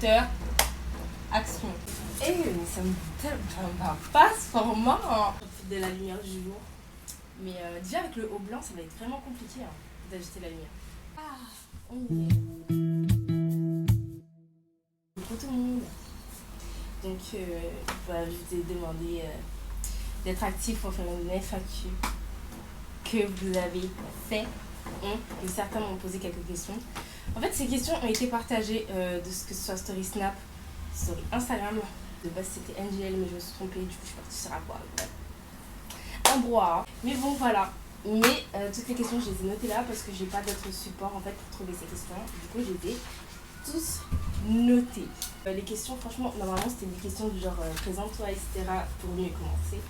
acteur, action. Eh, mais ça me va pas ce format. Profite de la lumière du jour. Mais déjà avec le haut blanc, ça va être vraiment compliqué d'ajuster la lumière. Ah, on y est. Pour tout le monde. Donc, voilà, je vous ai demandé d'être actif pour faire une FAQ que vous avez fait. Et certains m'ont posé quelques questions. En fait, ces questions ont été partagées de ce que ce soit Story Snap, Story Instagram. De base, c'était NGL, mais je me suis trompée. Du coup, je suis partie sur quoi. Un brouhaha. Mais bon, voilà. Mais toutes les questions, je les ai notées là parce que j'ai pas d'autres supports en fait pour trouver ces questions. Du coup, j'ai été tous notées. Les questions, franchement, normalement, c'était des questions du genre présente-toi, etc. pour mieux commencer.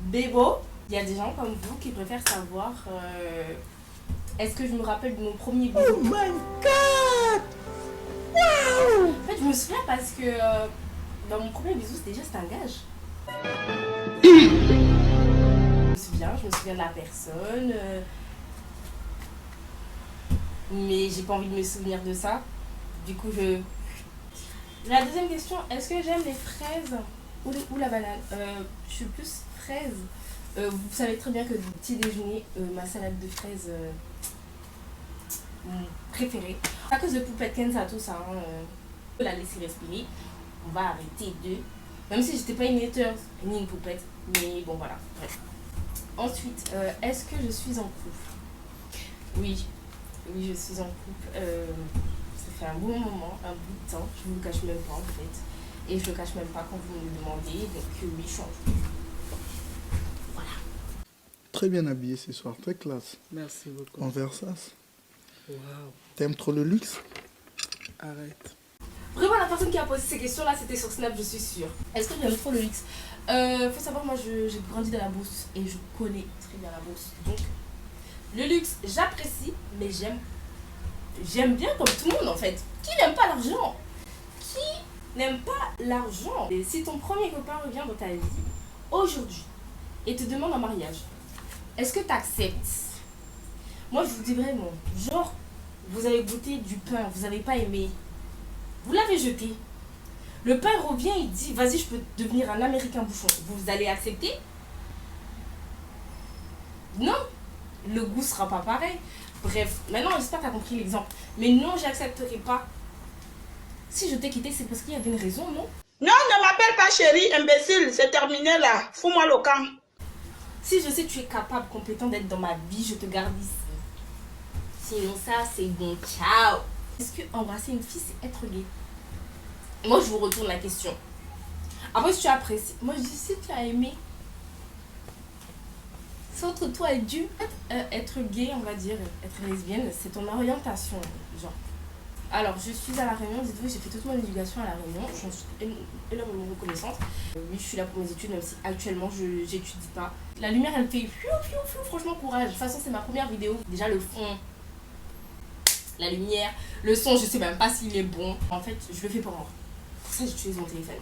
Bébo, il y a des gens comme vous qui préfèrent savoir est-ce que je me rappelle de mon premier bisou. Oh my god! Wow! En fait, je me souviens parce que dans mon premier bisou, c'était un gage. Je me souviens de la personne. Mais j'ai pas envie de me souvenir de ça. Du coup, La deuxième question, est-ce que j'aime les fraises ou la banane? Je suis plus fraise. Vous savez très bien que du petit déjeuner, ma salade de fraises préférée. À cause de Poupette Kenza, tout ça, on peut la laisser respirer. On va arrêter de... Même si j'étais pas une hater ni une poupette. Mais bon, voilà. Bref. Ensuite, est-ce que je suis en couple? Oui, je suis en couple. Ça fait un bon moment, un bout de temps. Je vous le cache même pas en fait. Et je le cache même pas quand vous me le demandez. Donc oui, je suis en couple. Voilà. Très bien habillé ce soir, très classe. Merci beaucoup. En Versace. Waouh. T'aimes trop le luxe? Arrête. Vraiment, la personne qui a posé ces questions-là, c'était sur Snap, je suis sûre. Est-ce que j'aime trop le luxe? Faut savoir, moi, j'ai grandi dans la bourse et je connais très bien la bourse. Donc, le luxe, j'apprécie, mais j'aime bien comme tout le monde, en fait. Qui n'aime pas l'argent? Qui n'aime pas l'argent? Et si ton premier copain revient dans ta vie, aujourd'hui, et te demande en mariage, est-ce que tu acceptes? Moi, je vous dis vraiment, genre, vous avez goûté du pain, vous n'avez pas aimé. Vous l'avez jeté. Le pain revient, il dit, vas-y, je peux devenir un américain bouchon. Vous allez accepter? Non. Le goût sera pas pareil. Bref, maintenant, j'espère que tu as compris l'exemple. Mais non, j'accepterai pas. Si je t'ai quitté, c'est parce qu'il y avait une raison, non? Non, ne m'appelle pas chérie, imbécile. C'est terminé là. Fous-moi le camp. Si je sais que tu es capable, compétent d'être dans ma vie, je te garde ici. Sinon ça, c'est bon. Ciao. Est-ce que embrasser une fille, c'est être gay? Moi, je vous retourne la question. Après, si tu apprécies. Moi, je dis si tu as aimé. C'est entre toi et Dieu. Être gay, on va dire, être lesbienne, c'est ton orientation, genre. Alors, je suis à La Réunion. Dites-vous, j'ai fait toute mon éducation à La Réunion. J'en suis énormément reconnaissante. Oui, je suis là pour mes études, même si actuellement, je n'étudie pas. La lumière, elle fait fiou, fiou, fiou. Franchement, courage. De toute façon, c'est ma première vidéo. Déjà, le fond, la lumière, le son, je sais même pas s'il est bon. En fait, je le fais pour moi. Pour ça, j'utilise mon téléphone.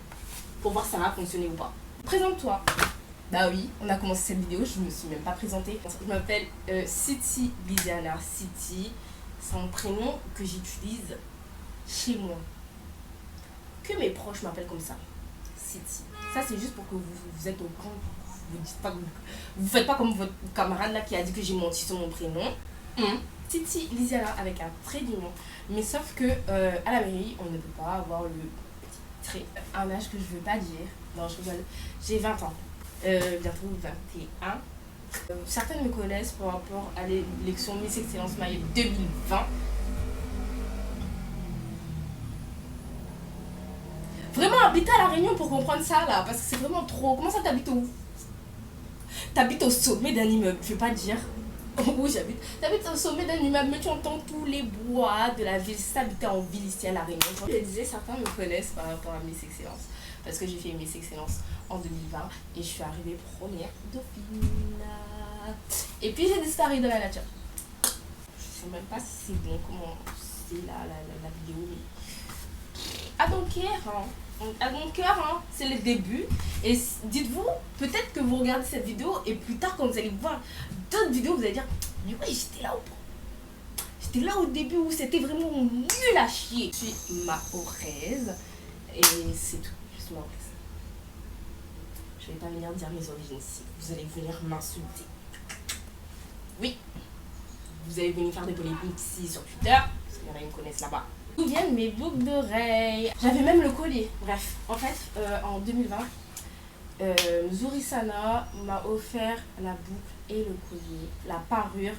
Pour voir si ça va fonctionner ou pas. Présente-toi. Bah oui, on a commencé cette vidéo, je me suis même pas présentée. Je m'appelle City Lisiana. City, c'est un prénom que j'utilise chez moi. Que mes proches m'appellent comme ça. City. Ça, c'est juste pour que vous êtes au courant. Vous faites pas comme votre camarade là qui a dit que j'ai menti sur mon prénom. City Lisiana avec un trait d'union. Mais sauf que à la mairie, on ne peut pas avoir le petit trait. Un âge que je veux pas dire. Non, je rigole. J'ai 20 ans. Bientôt 21. Certaines me connaissent par rapport à l'élection Miss Excellence Maillot 2020. Vraiment habiter à La Réunion pour comprendre ça là, parce que c'est vraiment trop. Comment ça t'habites où? T'habites au sommet d'un immeuble, je vais pas dire où j'habite. T'habites au sommet d'un immeuble, mais tu entends tous les bois de la ville. Si t'habitais en ville ici à La Réunion, je disais, certains me connaissent par rapport à Miss Excellence. Parce que j'ai fait Miss Excellence en 2020 et je suis arrivée première dauphine. Et puis j'ai disparu de la nature. Je sais même pas si c'est bon, comment c'est la vidéo. À ton cœur, hein, c'est le début. Et dites-vous, peut-être que vous regardez cette vidéo et plus tard, quand vous allez voir d'autres vidéos, vous allez dire, mais oui, j'étais là ou pas? C'était là au début où c'était vraiment nul à chier. Je suis mahoraise et c'est tout. Je suis mahoraise. Je vais pas venir dire mes origines ici. Vous allez venir m'insulter. Oui. Vous allez venir faire des polémiques ici sur Twitter. Parce qu'il y en a qui me connaissent là-bas. D'où viennent mes boucles d'oreilles? J'avais même le collier. Bref, en fait, en 2020, Zouri-Sana m'a offert la boucle et le collier, la parure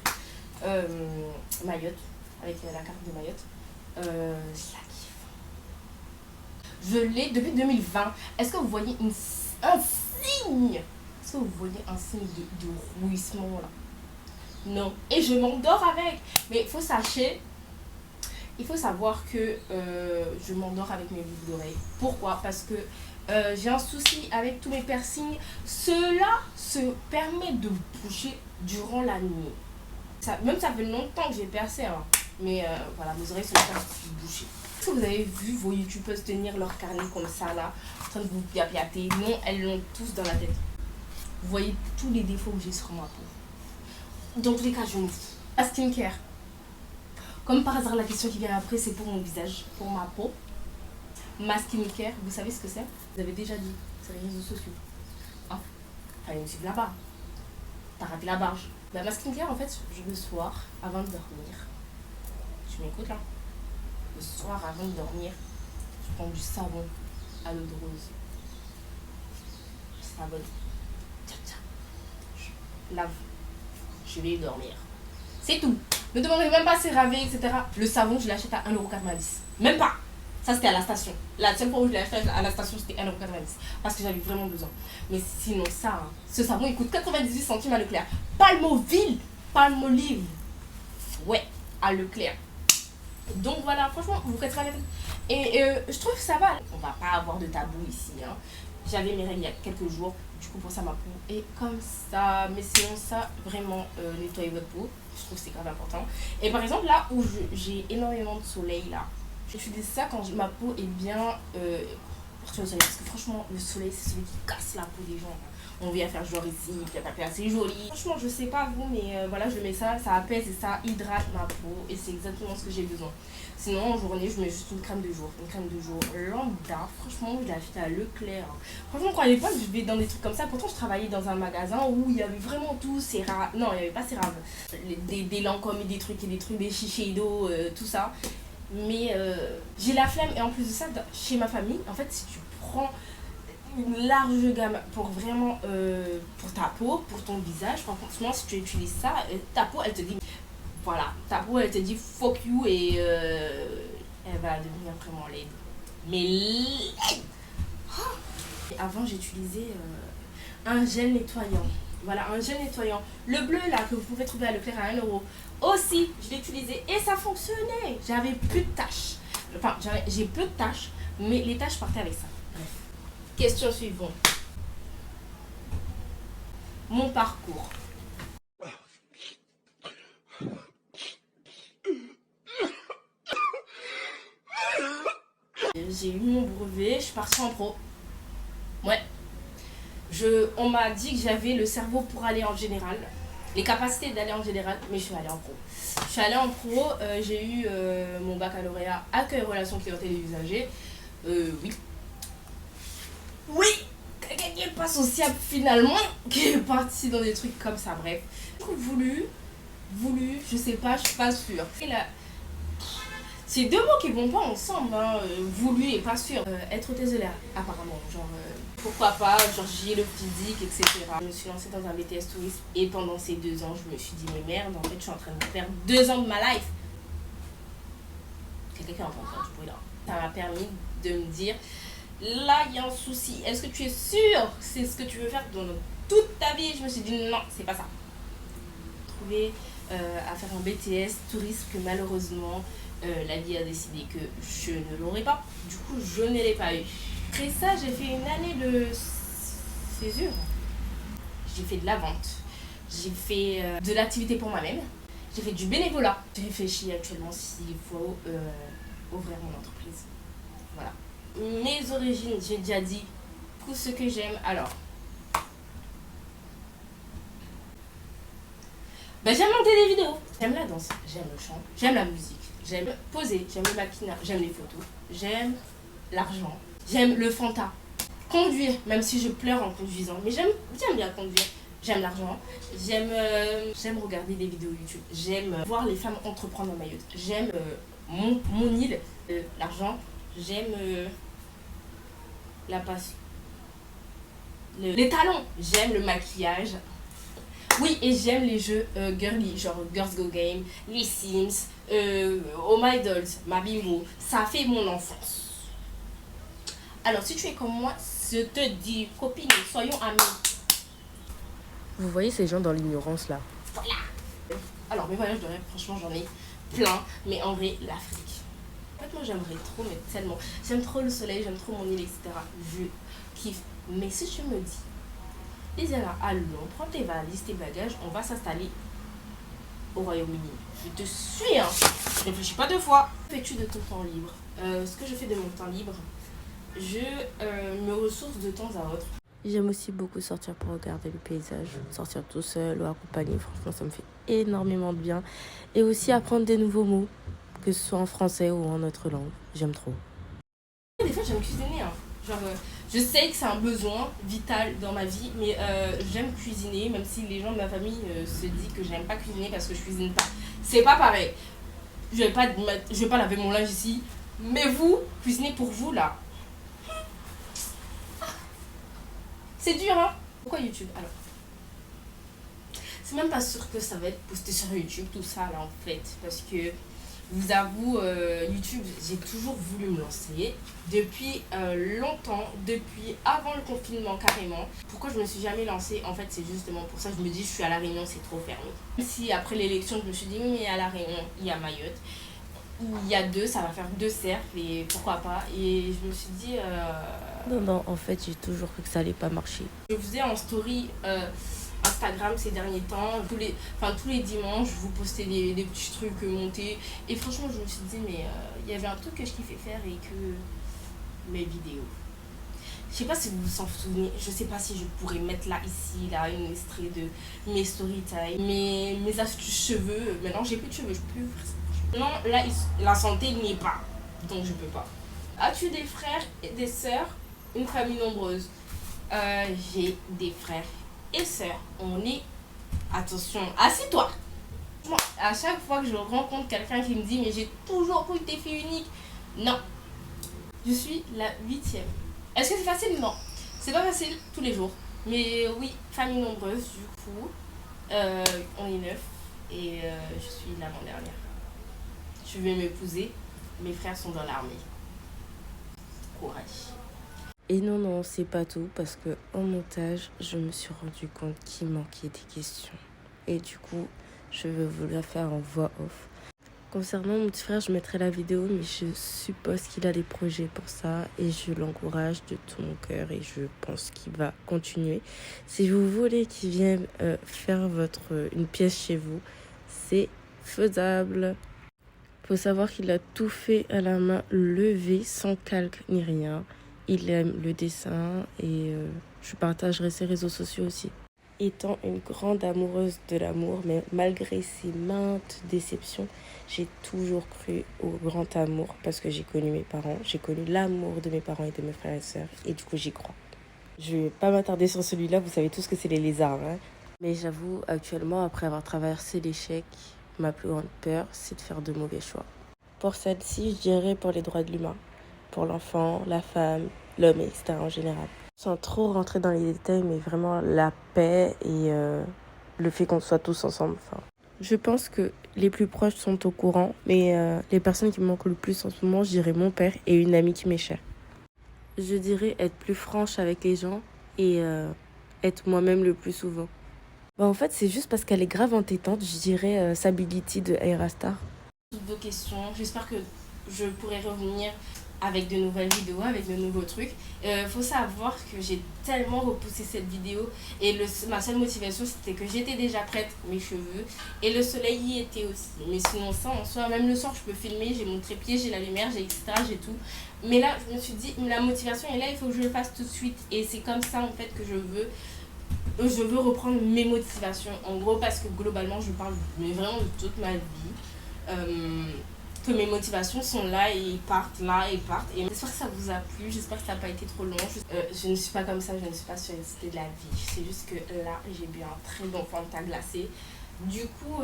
Mayotte, avec la carte de Mayotte. Je la kiffe. Je l'ai depuis 2020. Est-ce que vous voyez un signe? Est-ce que vous voyez un signe de rouissement là? Non. Et je m'endors avec. Mais il faut savoir que je m'endors avec mes boucles d'oreilles. Pourquoi? Parce que j'ai un souci avec tous mes piercings. Cela se permet de bouger durant la nuit. Ça fait longtemps que j'ai percé, hein. Mais voilà, mes oreilles se permettent de bouger. Est-ce que vous avez vu vos youtubeuses tenir leur carnet comme ça là, en train de vous piapiater? Non, elles l'ont tous dans la tête. Vous voyez tous les défauts que j'ai sur ma peau. Dans tous les cas, je m'en fous. La skincare. Comme par hasard, la question qui vient après, c'est pour mon visage, pour ma peau. Ma skincare, vous savez ce que c'est? Vous avez déjà dit, c'est les réseaux sociaux. Ah, fallait me suivre là-bas. T'as raté la barge. Bah, ma skincare, en fait, le soir, avant de dormir, tu m'écoutes là? Le soir, avant de dormir, je prends du savon à l'eau de rose. Je savonne. Je lave. Je vais dormir. C'est tout. Ne demandez même pas CeraVe, etc. Le savon, je l'achète à 1,90 €. Même pas. Ça, c'était à la station. La seule fois où je l'ai acheté à la station, c'était 1,90 €. Parce que j'avais vraiment besoin. Mais sinon, ça, hein, ce savon, il coûte 98 centimes à Leclerc. Palmoville, Palmolive. Ouais, à Leclerc. Donc voilà, franchement, vous faites pas la tête. Et je trouve que ça va. On va pas avoir de tabou ici. Hein. J'avais mes règles il y a quelques jours. Du coup, pour ça, ma peau est comme ça. Mais sinon, ça, vraiment, nettoyer votre peau. Je trouve que c'est grave important. Et par exemple, là où j'ai énormément de soleil, là, j'utilise ça quand ma peau est bien sur le soleil. Parce que franchement, le soleil, c'est celui qui casse la peau des gens. On vient faire genre ici, puis la papier assez jolie. Franchement, je sais pas vous, mais voilà, je mets ça, ça apaise et ça hydrate ma peau. Et c'est exactement ce que j'ai besoin. Sinon, en journée, je mets juste une crème de jour. Une crème de jour lambda. Franchement, je l'ai achetée à Leclerc. Franchement, quand à l'époque, je vais dans des trucs comme ça. Pourtant, je travaillais dans un magasin où il y avait vraiment tout. CeraVe. Non, il n'y avait pas CeraVe. Des Lancôme et des trucs, des Shiseido, tout ça. Mais j'ai la flemme. Et en plus de ça, chez ma famille, en fait, si tu prends une large gamme pour vraiment pour ta peau, pour ton visage, franchement, si tu utilises ça, ta peau, elle te dit voilà, ta peau, elle te dit fuck you et elle va devenir vraiment laide. Mais laide. Et avant, j'utilisais un gel nettoyant. Voilà, un gel nettoyant. Le bleu là que vous pouvez trouver à Leclerc à 1 €. Aussi, je l'ai utilisé et ça fonctionnait. J'avais plus de taches. Enfin, j'ai peu de taches, mais les taches partaient avec ça. Bref. Question suivante. Mon parcours. J'ai eu mon brevet, je suis partie en pro. Ouais. On m'a dit que j'avais le cerveau pour aller en général, les capacités d'aller en général, mais je suis allée en pro. Je suis allée en pro, j'ai eu mon baccalauréat accueil relations clientèle et usagers. Oui. Oui, quelqu'un qui n'est pas sociable finalement, qui est parti dans des trucs comme ça, bref. Voulu, je sais pas, je suis pas sûre. Et là, c'est deux mots qui vont pas ensemble, hein. Voulu et pas sûr. Être hôtesse de l'air, apparemment, genre pourquoi pas, genre j'ai le physique, etc. Je me suis lancée dans un BTS tourisme et pendant ces 2 ans, je me suis dit mais merde, en fait je suis en train de perdre 2 ans de ma life. Quelqu'un qui a entendu du bruit là. Ça m'a permis de me dire, là il y a un souci, est-ce que tu es sûr que c'est ce que tu veux faire dans toute ta vie? Je me suis dit non, c'est pas ça. Trouver à faire un BTS tourisme que malheureusement la vie a décidé que je ne l'aurais pas. Du coup, je ne l'ai pas eu. Après ça, j'ai fait une année de césure. J'ai fait de la vente. J'ai fait de l'activité pour moi-même. J'ai fait du bénévolat. Je réfléchis actuellement s'il faut ouvrir mon entreprise. Voilà. Mes origines, j'ai déjà dit. Tout ce que j'aime. Alors, Ben, j'aime monter des vidéos. J'aime la danse, j'aime le chant, j'aime la musique, j'aime poser, j'aime le maquillage, j'aime les photos, j'aime l'argent, j'aime le fanta. Conduire, même si je pleure en conduisant, mais j'aime bien conduire. J'aime l'argent, j'aime regarder des vidéos YouTube, j'aime voir les femmes entreprendre en Mayotte, j'aime mon île, l'argent, j'aime la passion, les talons, j'aime le maquillage. Oui, et j'aime les jeux girly, genre Girls Go Game, les Sims, Oh My Dolls, Mabimo. Ça fait mon enfance. Alors, si tu es comme moi, je te dis, copine, soyons amis. Vous voyez ces gens dans l'ignorance là? Voilà. Alors, mes voyages de rêve, franchement, j'en ai plein. Mais en vrai, l'Afrique. En fait, moi, j'aimerais trop, mais tellement. J'aime trop le soleil, j'aime trop mon île, etc. Je kiffe. Mais si tu me dis, Isiana, allons, prends tes valises, tes bagages, on va s'installer au Royaume-Uni. Je te suis, hein. Je réfléchis pas deux fois. Que fais-tu de ton temps libre? Ce que je fais de mon temps libre, je me ressource de temps à autre. J'aime aussi beaucoup sortir pour regarder le paysage, sortir tout seul ou accompagné. Franchement, ça me fait énormément de bien. Et aussi apprendre des nouveaux mots, que ce soit en français ou en autre langue. J'aime trop. Des fois, j'aime cuisiner, hein. Genre, je sais que c'est un besoin vital dans ma vie, mais j'aime cuisiner, même si les gens de ma famille se disent que j'aime pas cuisiner parce que je cuisine pas. C'est pas pareil. Je vais pas laver mon linge ici, mais vous, cuisinez pour vous, là. C'est dur, hein? Pourquoi YouTube, alors? C'est même pas sûr que ça va être posté sur YouTube, tout ça, là, en fait, parce que... Je vous avoue, YouTube, j'ai toujours voulu me lancer depuis longtemps, depuis avant le confinement carrément. Pourquoi je me suis jamais lancée? En fait, c'est justement pour ça que je me dis, je suis à La Réunion, c'est trop fermé. Même si après l'élection, je me suis dit, oui, mais à La Réunion, il y a Mayotte. Il y a ça va faire 2 cercles, et pourquoi pas? Et je me suis dit... Non, en fait, j'ai toujours cru que ça allait pas marcher. Je faisais en story... Instagram ces derniers temps, tous les dimanches, je vous postais des petits trucs montés. Et franchement, je me suis dit, mais il y avait un truc que je kiffais faire et que mes vidéos. Je sais pas si vous vous en souvenez, je sais pas si je pourrais mettre là, ici, là, une extrait de mes story time, mes astuces cheveux. Maintenant, j'ai plus de cheveux, je peux plus faire ça. Non, là, la santé n'y est pas, donc je peux pas. As-tu des frères et des sœurs? Une famille nombreuse. J'ai des frères et sœurs, on est... Attention, assieds-toi. À chaque fois que je rencontre quelqu'un qui me dit « Mais j'ai toujours cru que t'es fille unique », non. Je suis la 8e. Est-ce que c'est facile? Non. C'est pas facile tous les jours. Mais oui, famille nombreuse, du coup. On est 9 et je suis l'avant-dernière. Je vais m'épouser. Mes frères sont dans l'armée. Courage. Et non, c'est pas tout, parce que en montage, je me suis rendu compte qu'il manquait des questions. Et du coup, je vais vous la faire en voix off. Concernant mon petit frère, je mettrai la vidéo, mais je suppose qu'il a des projets pour ça. Et je l'encourage de tout mon cœur et je pense qu'il va continuer. Si vous voulez qu'il vienne faire une pièce chez vous, c'est faisable. Faut savoir qu'il a tout fait à la main levée, sans calque ni rien. Il aime le dessin et je partagerai ses réseaux sociaux aussi. Étant une grande amoureuse de l'amour, mais malgré ses maintes déceptions, j'ai toujours cru au grand amour parce que j'ai connu mes parents, j'ai connu l'amour de mes parents et de mes frères et sœurs et du coup j'y crois. Je vais pas m'attarder sur celui-là, vous savez tous que c'est les lézards. Hein. Mais j'avoue, actuellement, après avoir traversé l'échec, ma plus grande peur, c'est de faire de mauvais choix. Pour celle-ci, je dirais pour les droits de l'humain. Pour l'enfant, la femme, l'homme, etc. en général. Sans trop rentrer dans les détails, mais vraiment la paix et le fait qu'on soit tous ensemble. Enfin, je pense que les plus proches sont au courant, mais les personnes qui me manquent le plus en ce moment, je dirais mon père et une amie qui m'est chère. Je dirais être plus franche avec les gens et être moi-même le plus souvent. En fait, c'est juste parce qu'elle est grave entêtante, je dirais Sability de Ayra Starr. Toutes vos questions, j'espère que je pourrai revenir avec de nouvelles vidéos, avec de nouveaux trucs. Faut savoir que j'ai tellement repoussé cette vidéo et ma seule motivation c'était que j'étais déjà prête, mes cheveux, et le soleil y était aussi. Mais sinon ça en soi, même le soir je peux filmer, j'ai mon trépied, j'ai la lumière, j'ai etc, j'ai tout. Mais là je me suis dit, la motivation est là, il faut que je le fasse tout de suite et c'est comme ça en fait que je veux je veux reprendre mes motivations. En gros, parce que globalement, je parle mais vraiment de toute ma vie. Que mes motivations sont là et partent là et partent. Et j'espère que ça vous a plu, j'espère que ça n'a pas été trop long. Je ne suis pas comme ça, je ne suis pas sur les cités de la vie. C'est juste que là, j'ai bu un très bon Fanta glacé. Du coup,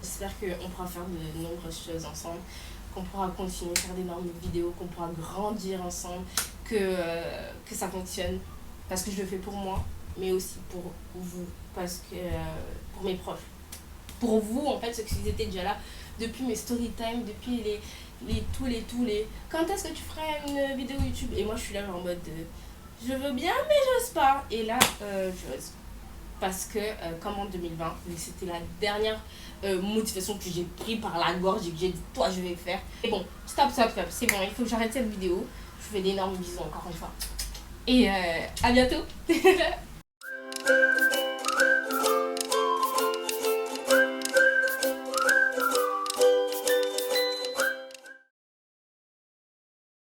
j'espère qu'on pourra faire de nombreuses choses ensemble, qu'on pourra continuer à faire d'énormes vidéos, qu'on pourra grandir ensemble, que ça fonctionne. Parce que je le fais pour moi, mais aussi pour vous, parce que pour mes proches. Pour vous, en fait, ceux qui étaient déjà là depuis mes story time, depuis tous les quand est-ce que tu ferais une vidéo YouTube? Et moi je suis là en mode je veux bien mais j'ose pas. Et là j'ose, parce que comme en 2020, c'était la dernière motivation que j'ai pris par la gorge et que j'ai dit toi je vais faire. Et bon, stop, c'est bon, il faut que j'arrête cette vidéo. Je vous fais d'énormes bisous encore une fois et à bientôt.